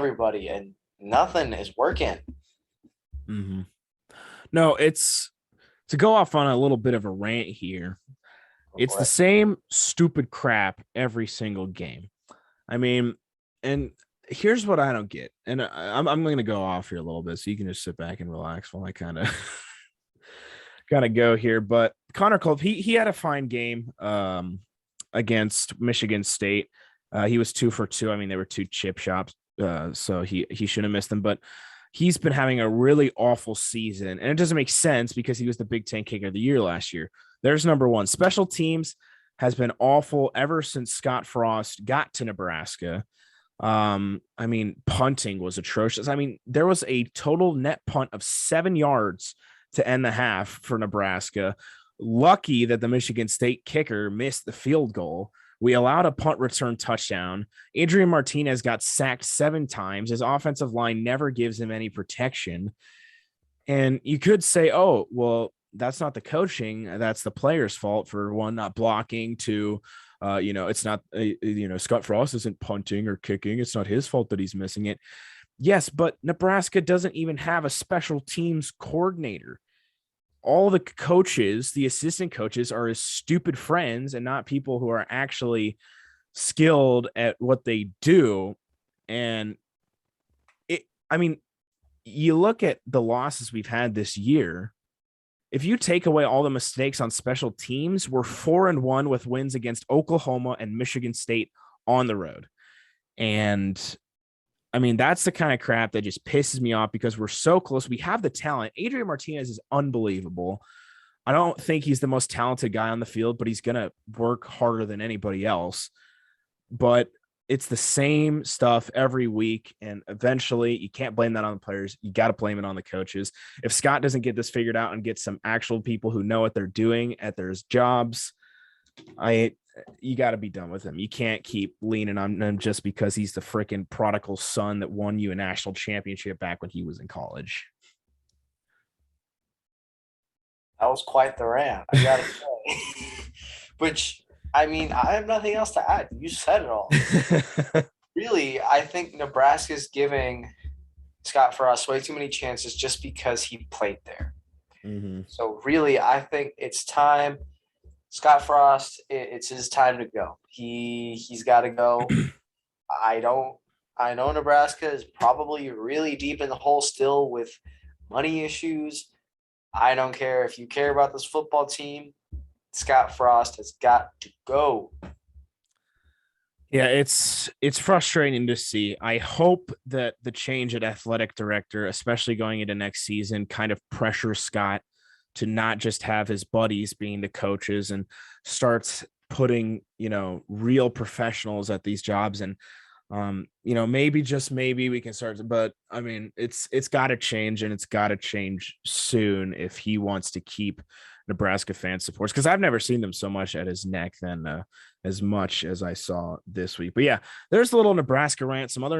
everybody, and nothing is working. Mm-hmm. No, it's to go off on a little bit of a rant here. Go It's for the it. same stupid crap every single game. I mean, and here's what I don't get. And I'm going to go off here a little bit so you can just sit back and relax while I kind of kind of go here. But Connor Culp, he had a fine game against Michigan State. He was 2 for 2. I mean, they were two chip shops, so he shouldn't have missed them. But he's been having a really awful season, and it doesn't make sense because he was the Big Ten Kicker of the Year last year. There's number one. Special teams has been awful ever since Scott Frost got to Nebraska. I mean, punting was atrocious. I mean, there was a total net punt of 7 yards to end the half for Nebraska. Lucky that the Michigan State kicker missed the field goal. We allowed a punt return touchdown. Adrian Martinez got sacked 7 times. His offensive line never gives him any protection. And you could say, oh, well, that's not the coaching. That's the player's fault for one, not blocking, two, it's not, Scott Frost isn't punting or kicking. It's not his fault that he's missing it. Yes, but Nebraska doesn't even have a special teams coordinator. All the coaches, the assistant coaches, are his stupid friends and not people who are actually skilled at what they do. And I mean, you look at the losses we've had this year. If you take away all the mistakes on special teams, we're 4-1 with wins against Oklahoma and Michigan State on the road. And I mean, that's the kind of crap that just pisses me off because we're so close. We have the talent. Adrian Martinez is unbelievable. I don't think he's the most talented guy on the field, but he's going to work harder than anybody else. But it's the same stuff every week. And eventually you can't blame that on the players. You got to blame it on the coaches. If Scott doesn't get this figured out and get some actual people who know what they're doing at their jobs, you got to be done with him. You can't keep leaning on him just because he's the freaking prodigal son that won you a national championship back when he was in college. That was quite the rant, I gotta say. Which, I mean, I have nothing else to add. You said it all. Really, I think Nebraska's giving Scott Frost way too many chances just because he played there. Mm-hmm. So really, I think it's time. Scott Frost, it's his time to go. He's got to go. I know Nebraska is probably really deep in the hole still with money issues. I don't care if you care about this football team. Scott Frost has got to go. Yeah, it's frustrating to see. I hope that the change at athletic director, especially going into next season, kind of pressures Scott to not just have his buddies being the coaches and starts putting, real professionals at these jobs. And, maybe just maybe we can start, but I mean, it's got to change and it's got to change soon if he wants to keep Nebraska fan supports. Cause I've never seen them so much at his neck than as much as I saw this week, but yeah, there's a little Nebraska rant, some other